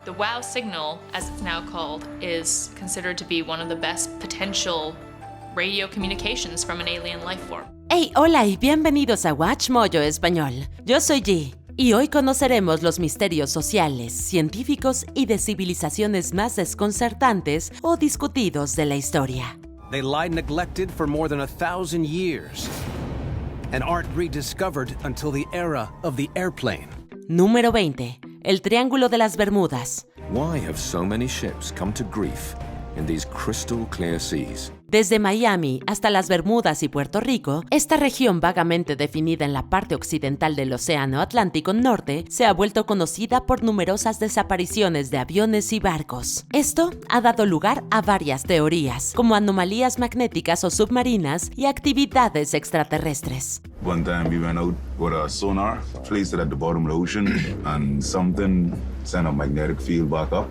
The WOW signal, as it's now called, is considered to be one of the best potential radio communications from an alien life form. Hey, hola y bienvenidos a Watch Mojo Español. Yo soy G. Y hoy conoceremos los misterios sociales, científicos y de civilizaciones más desconcertantes o discutidos de la historia. They lie neglected for more than 1,000 years and aren't rediscovered until the era of the airplane. Número 20. El Triángulo de las Bermudas. Why have so many ships come to grief in these crystal clear seas? Desde Miami hasta las Bermudas y Puerto Rico, esta región vagamente definida en la parte occidental del Océano Atlántico Norte se ha vuelto conocida por numerosas desapariciones de aviones y barcos. Esto ha dado lugar a varias teorías, como anomalías magnéticas o submarinas y actividades extraterrestres. One time we went out with a sonar, placed it at the bottom of the ocean, and something sent a magnetic field back up,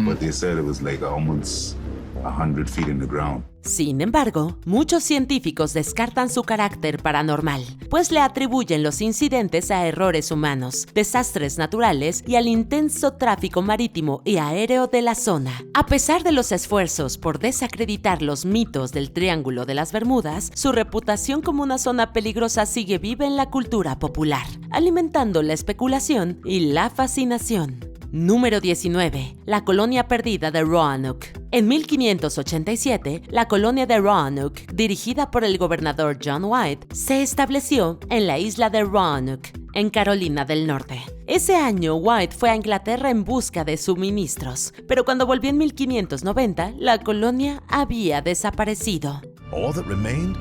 but they said it was like almost 100 feet in the ground. Sin embargo, muchos científicos descartan su carácter paranormal, pues le atribuyen los incidentes a errores humanos, desastres naturales y al intenso tráfico marítimo y aéreo de la zona. A pesar de los esfuerzos por desacreditar los mitos del Triángulo de las Bermudas, su reputación como una zona peligrosa sigue viva en la cultura popular, alimentando la especulación y la fascinación. Número 19. La colonia perdida de Roanoke. En 1587, la colonia de Roanoke, dirigida por el gobernador John White, se estableció en la isla de Roanoke, en Carolina del Norte. Ese año, White fue a Inglaterra en busca de suministros, pero cuando volvió en 1590, la colonia había desaparecido. All that remained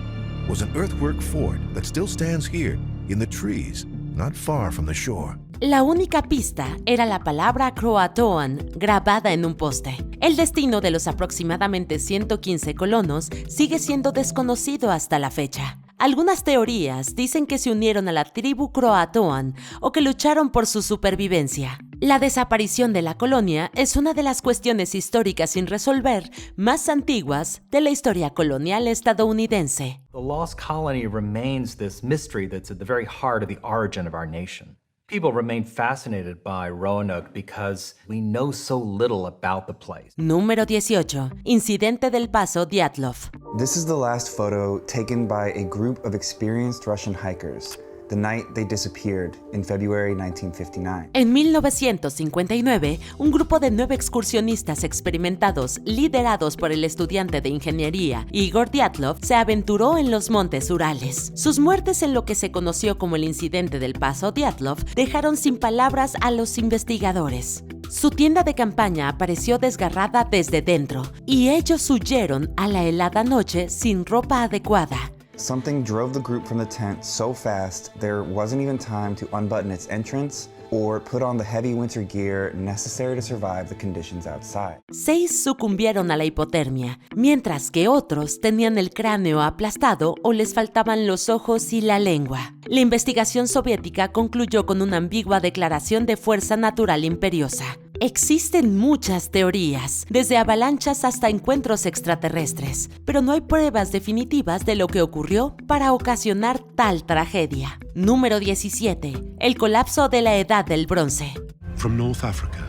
was an earthwork fort that still stands here in the trees, not far from the shore. La única pista era la palabra Croatoan grabada en un poste. El destino de los aproximadamente 115 colonos sigue siendo desconocido hasta la fecha. Algunas teorías dicen que se unieron a la tribu Croatoan o que lucharon por su supervivencia. La desaparición de la colonia es una de las cuestiones históricas sin resolver más antiguas de la historia colonial estadounidense. The lost colony remains this mystery that's at the very heart of the origin of our nation. People remain fascinated by Roanoke because we know so little about the place. Número 18. Incidente del Paso Dyatlov. This is the last photo taken by a group of experienced Russian hikers the night they disappeared in February 1959. En 1959, un grupo de 9 excursionistas experimentados, liderados por el estudiante de ingeniería Igor Dyatlov, se aventuró en los montes Urales. Sus muertes en lo que se conoció como el incidente del Paso Dyatlov dejaron sin palabras a los investigadores. Su tienda de campaña apareció desgarrada desde dentro, y ellos huyeron a la helada noche sin ropa adecuada. Something drove the group from the tent so fast there wasn't even time to unbutton its entrance or put on the heavy winter gear necessary to survive the conditions outside. 6 sucumbieron a la hipotermia, mientras que otros tenían el cráneo aplastado o les faltaban los ojos y la lengua. La investigación soviética concluyó con una ambigua declaración de fuerza natural imperiosa. Existen muchas teorías, desde avalanchas hasta encuentros extraterrestres, pero no hay pruebas definitivas de lo que ocurrió para ocasionar tal tragedia. Número 17. El colapso de la Edad del Bronce. From North Africa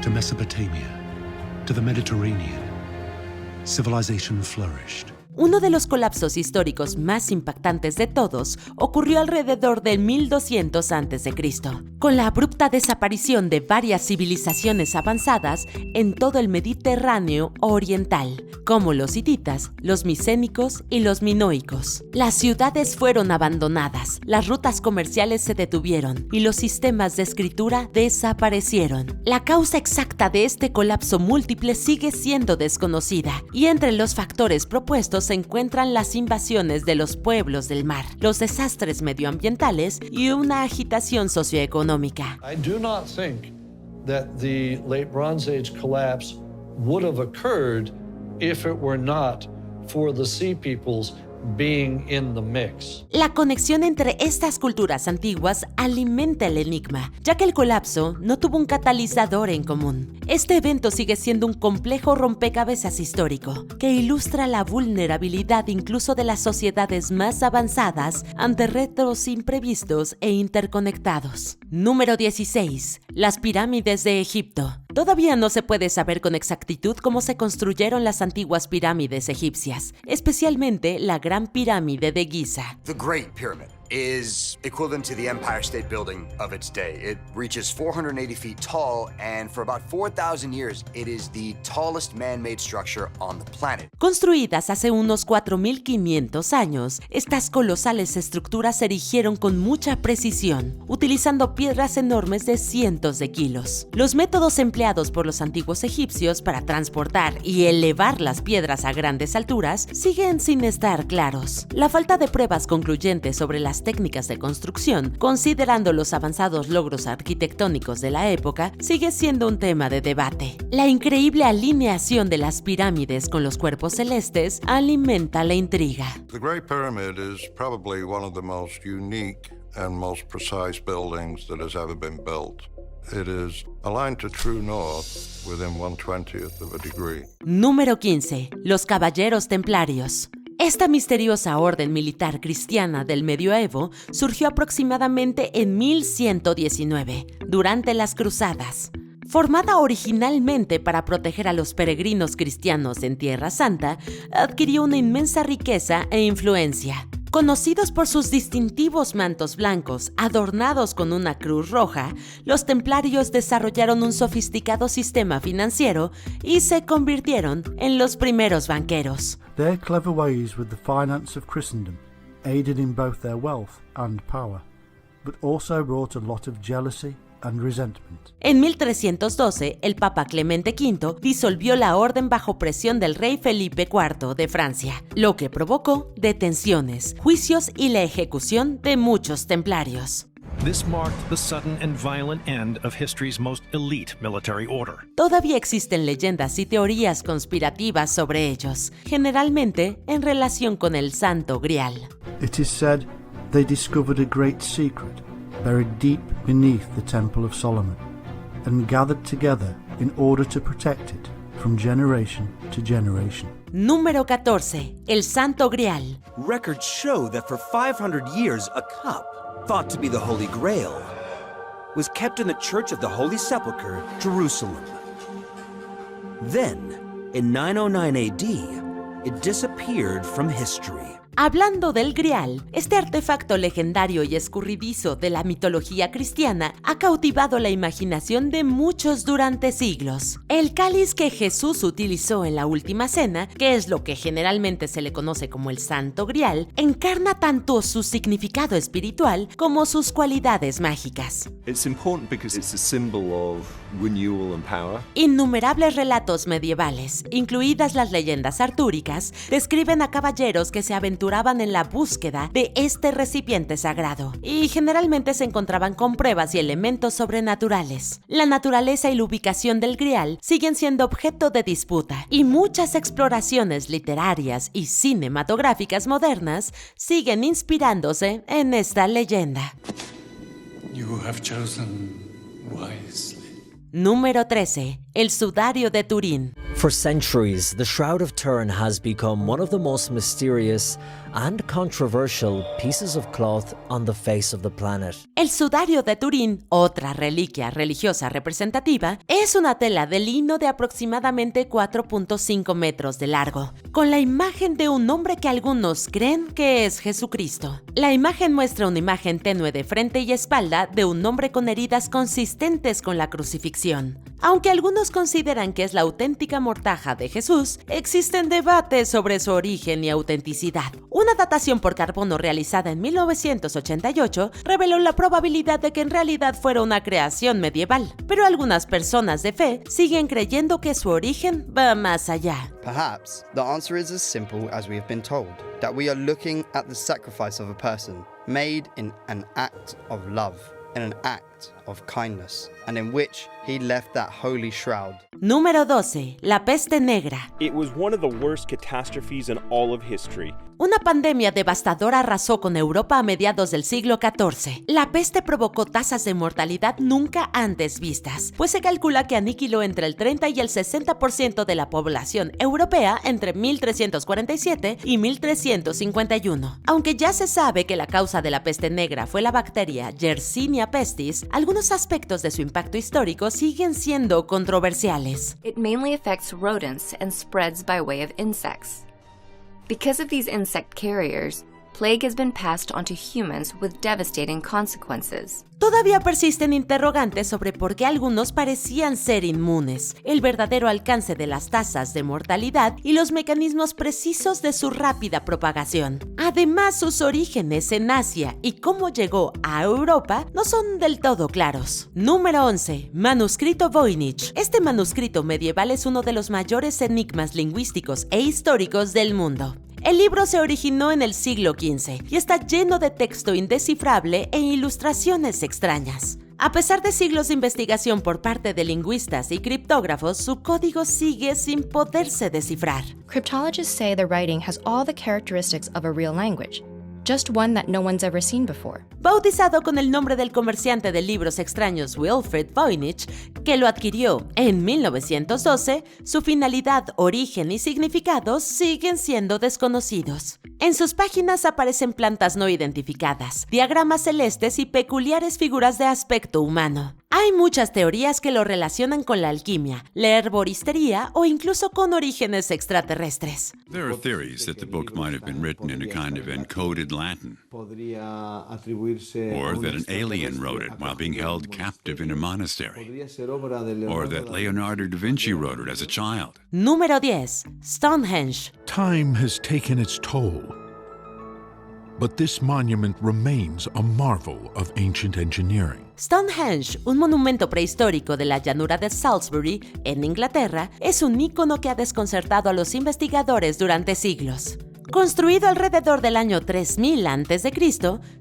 to Mesopotamia to the Mediterranean, civilization flourished. Uno de los colapsos históricos más impactantes de todos ocurrió alrededor del 1200 a.C., con la abrupta desaparición de varias civilizaciones avanzadas en todo el Mediterráneo oriental, como los hititas, los micénicos y los minoicos. Las ciudades fueron abandonadas, las rutas comerciales se detuvieron y los sistemas de escritura desaparecieron. La causa exacta de este colapso múltiple sigue siendo desconocida, y entre los factores propuestos se encuentran las invasiones de los pueblos del mar, los desastres medioambientales y una agitación socioeconómica. I do not think that the late Bronze Age collapse would have occurred if it were not for the sea peoples being in the mix. La conexión entre estas culturas antiguas alimenta el enigma, ya que el colapso no tuvo un catalizador en común. Este evento sigue siendo un complejo rompecabezas histórico, que ilustra la vulnerabilidad incluso de las sociedades más avanzadas ante retos imprevistos e interconectados. Número 16. Las pirámides de Egipto. Todavía no se puede saber con exactitud cómo se construyeron las antiguas pirámides egipcias, especialmente la Gran Pirámide de Giza. The Great Pyramid is equivalent to the Empire State Building of its day. It reaches 480 feet tall, and for about 4,000 years, it is the tallest man-made structure on the planet. Construidas hace unos 4.500 años, estas colosales estructuras se erigieron con mucha precisión, utilizando piedras enormes de cientos de kilos. Los métodos empleados por los antiguos egipcios para transportar y elevar las piedras a grandes alturas siguen sin estar claros. La falta de pruebas concluyentes sobre las técnicas de construcción, considerando los avanzados logros arquitectónicos de la época, sigue siendo un tema de debate. La increíble alineación de las pirámides con los cuerpos celestes alimenta la intriga. The Great Pyramid is probably one of the most unique and most precise buildings that has ever been built. It is aligned to true north within 1/20th of a degree. Número 15. Los Caballeros Templarios. Esta misteriosa orden militar cristiana del medioevo surgió aproximadamente en 1119, durante las Cruzadas. Formada originalmente para proteger a los peregrinos cristianos en Tierra Santa, adquirió una inmensa riqueza e influencia. Conocidos por sus distintivos mantos blancos adornados con una cruz roja, los templarios desarrollaron un sofisticado sistema financiero y se convirtieron en los primeros banqueros. Their clever ways with the finance of Christendom aided in both their wealth and power, but also brought a lot of jealousy and resentment. En 1312, el Papa Clemente V disolvió la orden bajo presión del rey Felipe IV de Francia, lo que provocó detenciones, juicios y la ejecución de muchos templarios. This marked the sudden and violent end of history's most elite military order. Todavía existen leyendas y teorías conspirativas sobre ellos, generalmente en relación con el Santo Grial. It is said they discovered a great secret buried deep beneath the Temple of Solomon and gathered together in order to protect it from generation to generation. Número 14. El Santo Grial. Records show that for 500 years a cup, thought to be the Holy Grail, was kept in the Church of the Holy Sepulchre, Jerusalem. Then, in 909 AD, it disappeared from history. Hablando del Grial, este artefacto legendario y escurridizo de la mitología cristiana ha cautivado la imaginación de muchos durante siglos. El cáliz que Jesús utilizó en la Última Cena, que es lo que generalmente se le conoce como el Santo Grial, encarna tanto su significado espiritual como sus cualidades mágicas. It's important because it's a symbol of renewal and power. Innumerables relatos medievales, incluidas las leyendas artúricas, describen a caballeros que se aventuraban en la búsqueda de este recipiente sagrado y generalmente se encontraban con pruebas y elementos sobrenaturales. La naturaleza y la ubicación del Grial siguen siendo objeto de disputa y muchas exploraciones literarias y cinematográficas modernas siguen inspirándose en esta leyenda. You have chosen wisely. Número 13. El Sudario de Turín. For centuries, the Shroud of Turin has become one of the most mysterious and controversial pieces of cloth on the face of the planet. El Sudario de Turín, otra reliquia religiosa representativa, es una tela de lino de aproximadamente 4.5 metros de largo, con la imagen de un hombre que algunos creen que es Jesucristo. La imagen muestra una imagen tenue de frente y espalda de un hombre con heridas consistentes con la crucifixión. Aunque algunos consideran que es la auténtica mortaja de Jesús, existen debates sobre su origen y autenticidad. Una datación por carbono realizada en 1988 reveló la probabilidad de que en realidad fuera una creación medieval, pero algunas personas de fe siguen creyendo que su origen va más allá. Perhaps the answer is as simple as we have been told, that we are looking at the sacrifice of a person made in an act of love, in an act of kindness, and in which he left that holy shroud. Número 12. La peste negra. It was one of the worst catastrophes in all of history. Una pandemia devastadora arrasó con Europa a mediados del siglo XIV. La peste provocó tasas de mortalidad nunca antes vistas, pues se calcula que aniquiló entre el 30 y el 60% de la población europea entre 1347 y 1351. Aunque ya se sabe que la causa de la peste negra fue la bacteria Yersinia pestis, algunos aspectos de su impacto histórico siguen siendo controversiales. It mainly affects rodents and spreads by way of insects. Because of these insect carriers, plague has been passed on to humans with devastating consequences. Todavía persisten interrogantes sobre por qué algunos parecían ser inmunes, el verdadero alcance de las tasas de mortalidad y los mecanismos precisos de su rápida propagación. Además, sus orígenes en Asia y cómo llegó a Europa no son del todo claros. Número 11. Manuscrito Voynich. Este manuscrito medieval es uno de los mayores enigmas lingüísticos e históricos del mundo. El libro se originó en el siglo XV y está lleno de texto indescifrable e ilustraciones extrañas. A pesar de siglos de investigación por parte de lingüistas y criptógrafos, su código sigue sin poderse descifrar. Cryptologists say the writing has all the characteristics of a real language, just one that no one's ever seen before. Bautizado con el nombre del comerciante de libros extraños Wilfrid Voynich, que lo adquirió en 1912, su finalidad, origen y significado siguen siendo desconocidos. En sus páginas aparecen plantas no identificadas, diagramas celestes y peculiares figuras de aspecto humano. Hay muchas teorías que lo relacionan con la alquimia, la herboristería o incluso con orígenes extraterrestres. There are theories that the book might have been written in a kind of encoded Latin, or that an alien wrote it while being held captive in a monastery, or that Leonardo da Vinci wrote it as a child. Número 10. Stonehenge. Time has taken its toll, but this monument remains a marvel of ancient engineering. Stonehenge, un monumento prehistórico de la llanura de Salisbury, en Inglaterra, es un ícono que ha desconcertado a los investigadores durante siglos. Construido alrededor del año 3000 a.C.,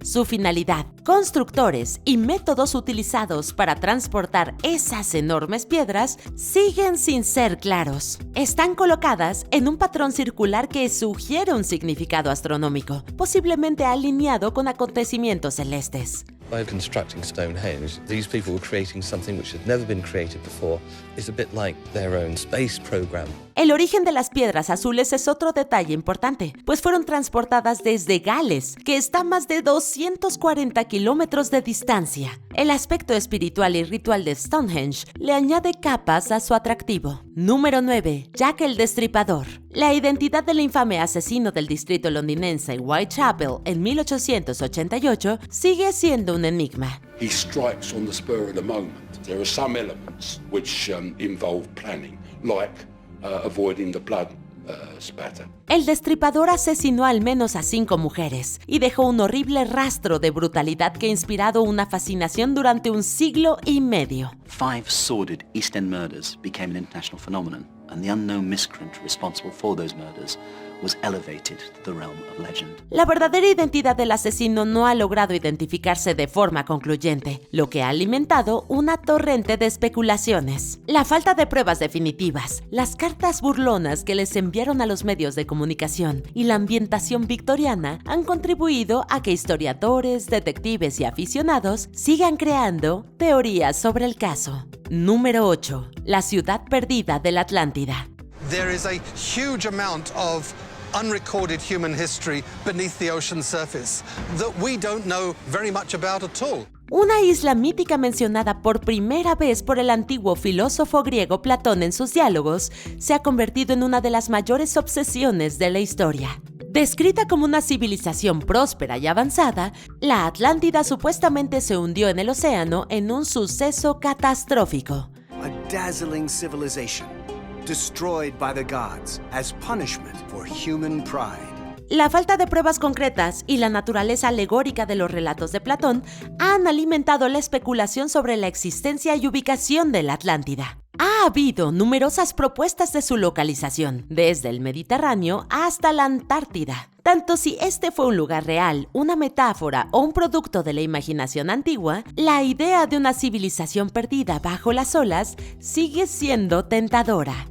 su finalidad, constructores y métodos utilizados para transportar esas enormes piedras siguen sin ser claros. Están colocadas en un patrón circular que sugiere un significado astronómico, posiblemente alineado con acontecimientos celestes. By constructing Stonehenge, these people were creating something which had never been created before. It's a bit like their own space program. El origen de las piedras azules es otro detalle importante, pues fueron transportadas desde Gales, que está a más de 240 kilómetros de distancia. El aspecto espiritual y ritual de Stonehenge le añade capas a su atractivo. Número 9. Jack el Destripador. La identidad del infame asesino del distrito londinense Whitechapel en 1888 sigue siendo un enigma. He strikes on the spur of the moment. There are some elements which involve planning, like avoiding the blood spatter. El destripador asesinó al menos a 5 mujeres y dejó un horrible rastro de brutalidad que ha inspirado una fascinación durante un siglo y medio. 5 sordid East End murders became an international phenomenon, and the unknown miscreant responsible for those murders was elevated to the realm of legend. La verdadera identidad del asesino no ha logrado identificarse de forma concluyente, lo que ha alimentado una torrente de especulaciones. La falta de pruebas definitivas, las cartas burlonas que les enviaron a los medios de comunicación y la ambientación victoriana han contribuido a que historiadores, detectives y aficionados sigan creando teorías sobre el caso. Número 8. La ciudad perdida de la Atlántida. There is a huge amount of unrecorded human history beneath the ocean surface that we don't know very much about at all. Una isla mítica mencionada por primera vez por el antiguo filósofo griego Platón en sus diálogos se ha convertido en una de las mayores obsesiones de la historia. Descrita como una civilización próspera y avanzada, la Atlántida supuestamente se hundió en el océano en un suceso catastrófico. A dazzling civilization destroyed by the gods as punishment for human pride. La falta de pruebas concretas y la naturaleza alegórica de los relatos de Platón han alimentado la especulación sobre la existencia y ubicación de la Atlántida. Ha habido numerosas propuestas de su localización, desde el Mediterráneo hasta la Antártida. Tanto si este fue un lugar real, una metáfora o un producto de la imaginación antigua, la idea de una civilización perdida bajo las olas sigue siendo tentadora.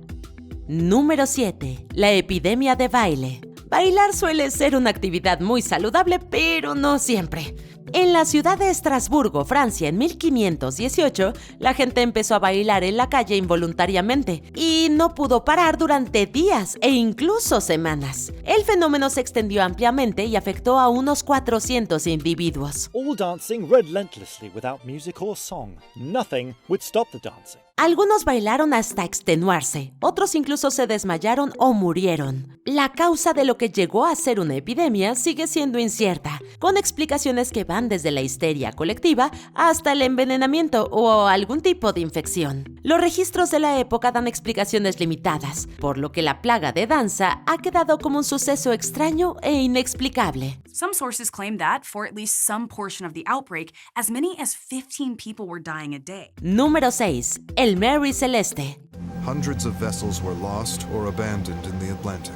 Número 7. La epidemia de baile. Bailar suele ser una actividad muy saludable, pero no siempre. En la ciudad de Estrasburgo, Francia, en 1518, la gente empezó a bailar en la calle involuntariamente y no pudo parar durante días e incluso semanas. El fenómeno se extendió ampliamente y afectó a unos 400 individuos. All dancing relentlessly without music or song. Nothing would stop the dancing. Algunos bailaron hasta extenuarse, otros incluso se desmayaron o murieron. La causa de lo que llegó a ser una epidemia sigue siendo incierta, con explicaciones que van desde la histeria colectiva hasta el envenenamiento o algún tipo de infección. Los registros de la época dan explicaciones limitadas, por lo que la plaga de danza ha quedado como un suceso extraño e inexplicable. Some sources claim that, for at least some portion of the outbreak, as many as 15 people were dying a day. Número 6. El Mary Celeste. Hundreds of vessels were lost or abandoned in the Atlantic.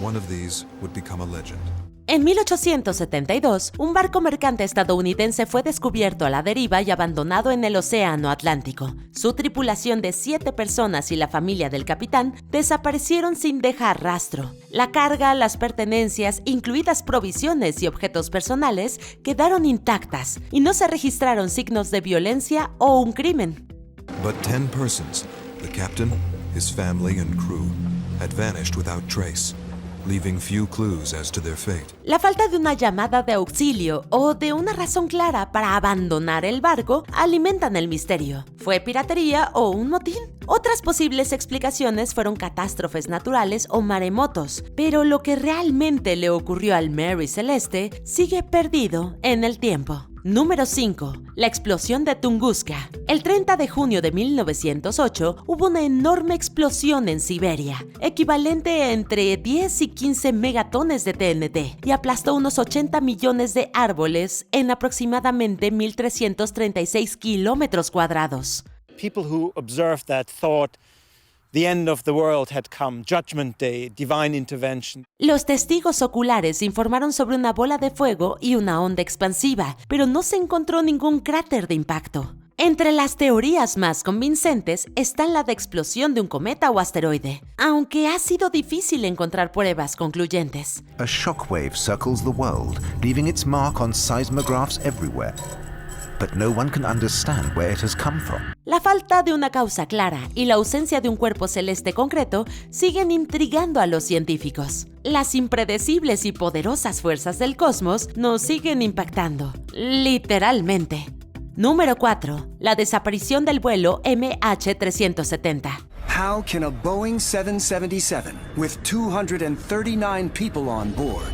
One of these would become a legend. En 1872, un barco mercante estadounidense fue descubierto a la deriva y abandonado en el Océano Atlántico. Su tripulación de 7 personas y la familia del capitán desaparecieron sin dejar rastro. La carga, las pertenencias, incluidas provisiones y objetos personales, quedaron intactas y no se registraron signos de violencia o un crimen. But 10 persons, the captain, his family and crew, had vanished without trace, leaving few clues as to their fate. La falta de una llamada de auxilio o de una razón clara para abandonar el barco alimentan el misterio. ¿Fue piratería o un motín? Otras posibles explicaciones fueron catástrofes naturales o maremotos, pero lo que realmente le ocurrió al Mary Celeste sigue perdido en el tiempo. Número 5. La explosión de Tunguska. El 30 de junio de 1908 hubo una enorme explosión en Siberia, equivalente a entre 10 y 15 megatones de TNT, y aplastó unos 80 millones de árboles en aproximadamente 1.336 kilómetros cuadrados. People who observed that thought the end of the world had come, Judgment Day, divine intervention. Los testigos oculares informaron sobre una bola de fuego y una onda expansiva, pero no se encontró ningún cráter de impacto. Entre las teorías más convincentes están la de explosión de un cometa o asteroide, aunque ha sido difícil encontrar pruebas concluyentes. A shockwave circles the world, leaving its mark on seismographs everywhere. But no one can understand where it has come from. La falta de una causa clara y la ausencia de un cuerpo celeste concreto siguen intrigando a los científicos. Las impredecibles y poderosas fuerzas del cosmos nos siguen impactando, literalmente. Número 4. La desaparición del vuelo MH370. How can a Boeing 777 with 239 people on board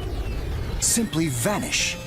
simply vanish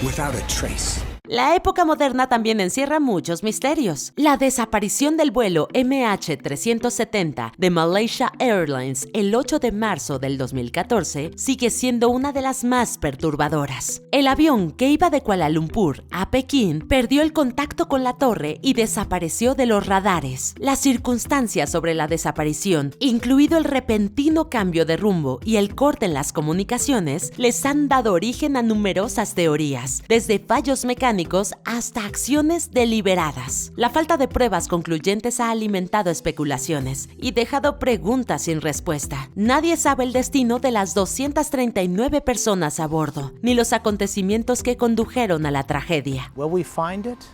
without a trace? La época moderna también encierra muchos misterios. La desaparición del vuelo MH370 de Malaysia Airlines el 8 de marzo del 2014 sigue siendo una de las más perturbadoras. El avión que iba de Kuala Lumpur a Pekín perdió el contacto con la torre y desapareció de los radares. Las circunstancias sobre la desaparición, incluido el repentino cambio de rumbo y el corte en las comunicaciones, les han dado origen a numerosas teorías, desde fallos mecánicos hasta acciones deliberadas. La falta de pruebas concluyentes ha alimentado especulaciones y dejado preguntas sin respuesta. Nadie sabe el destino de las 239 personas a bordo, ni los acontecimientos que condujeron a la tragedia. Will we find it?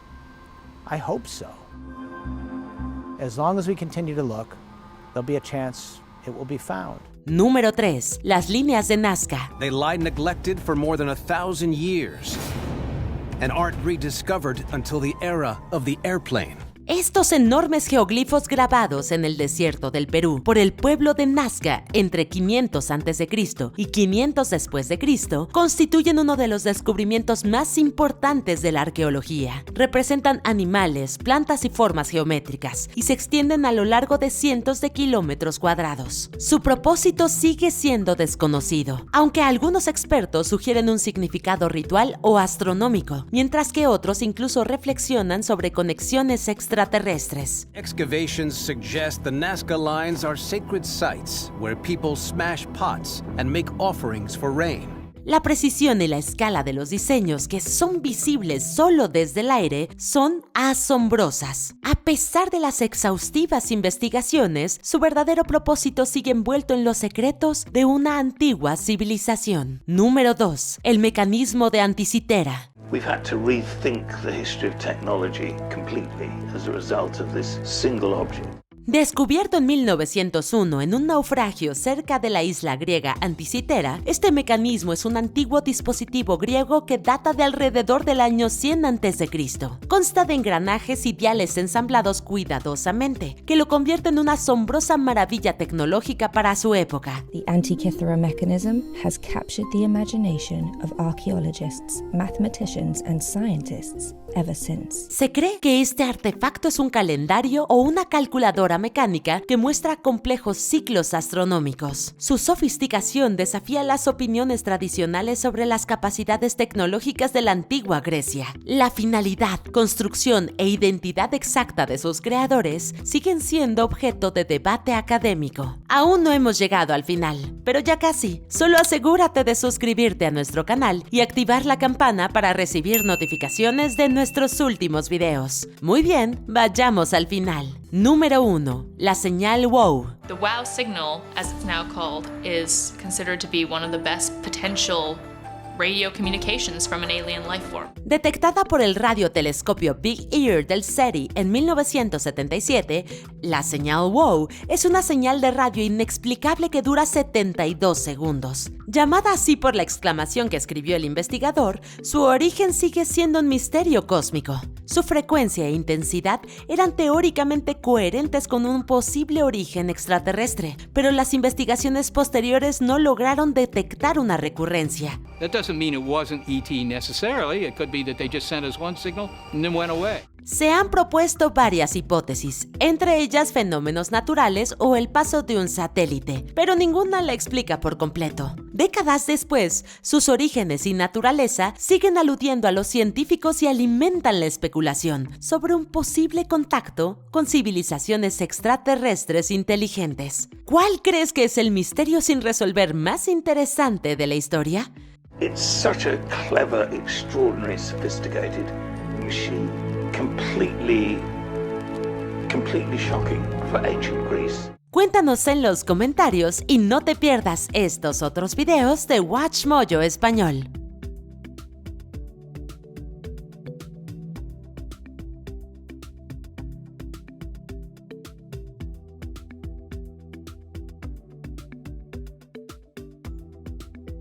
I hope so. As long as we continue to look, there'll be a chance it will be found. Número 3. Las líneas de Nazca. They lie neglected for more than 1,000 years and aren't rediscovered until the era of the airplane. Estos enormes geoglifos grabados en el desierto del Perú por el pueblo de Nazca entre 500 a.C. y 500 después de Cristo constituyen uno de los descubrimientos más importantes de la arqueología. Representan animales, plantas y formas geométricas y se extienden a lo largo de cientos de kilómetros cuadrados. Su propósito sigue siendo desconocido, aunque algunos expertos sugieren un significado ritual o astronómico, mientras que otros incluso reflexionan sobre conexiones extraterrestres. Excavations suggest the Nazca lines are sacred sites where people smash pots and make offerings for rain. La precisión y la escala de los diseños, que son visibles solo desde el aire, son asombrosas. A pesar de las exhaustivas investigaciones, su verdadero propósito sigue envuelto en los secretos de una antigua civilización. Número 2. El mecanismo de Anticitera. We've had to rethink the history of technology completely as a result of this single object. Descubierto en 1901 en un naufragio cerca de la isla griega Anticitera, este mecanismo es un antiguo dispositivo griego que data de alrededor del año 100 a.C. Consta de engranajes y diales ensamblados cuidadosamente, que lo convierte en una asombrosa maravilla tecnológica para su época. The Antikythera mechanism has captured the imagination of archaeologists, mathematicians and scientists ever since. Se cree que este artefacto es un calendario o una calculadora mecánica que muestra complejos ciclos astronómicos. Su sofisticación desafía las opiniones tradicionales sobre las capacidades tecnológicas de la antigua Grecia. La finalidad, construcción e identidad exacta de sus creadores siguen siendo objeto de debate académico. Aún no hemos llegado al final, pero ya casi. Solo asegúrate de suscribirte a nuestro canal y activar la campana para recibir notificaciones de nuestros últimos videos. Muy bien, vayamos al final. Número 1. La señal WOW. The WOW signal, as it's now called, is considered to be one of the best potential radio communications from an alien life form. Detectada por el radiotelescopio Big Ear del SETI en 1977, la señal WOW es una señal de radio inexplicable que dura 72 segundos. Llamada así por la exclamación que escribió el investigador, su origen sigue siendo un misterio cósmico. Su frecuencia e intensidad eran teóricamente coherentes con un posible origen extraterrestre, pero las investigaciones posteriores no lograron detectar una recurrencia. That doesn't mean it wasn't ET necessarily. It could be that they just sent us one signal and then went away. Se han propuesto varias hipótesis, entre ellas fenómenos naturales o el paso de un satélite, pero ninguna la explica por completo. Décadas después, sus orígenes y naturaleza siguen aludiendo a los científicos y alimentan la especulación sobre un posible contacto con civilizaciones extraterrestres inteligentes. ¿Cuál crees que es el misterio sin resolver más interesante de la historia? It's such a clever, extraordinary, sophisticated machine. Completely shocking for ancient Greece. Cuéntanos en los comentarios y no te pierdas estos otros videos de WatchMojo Español.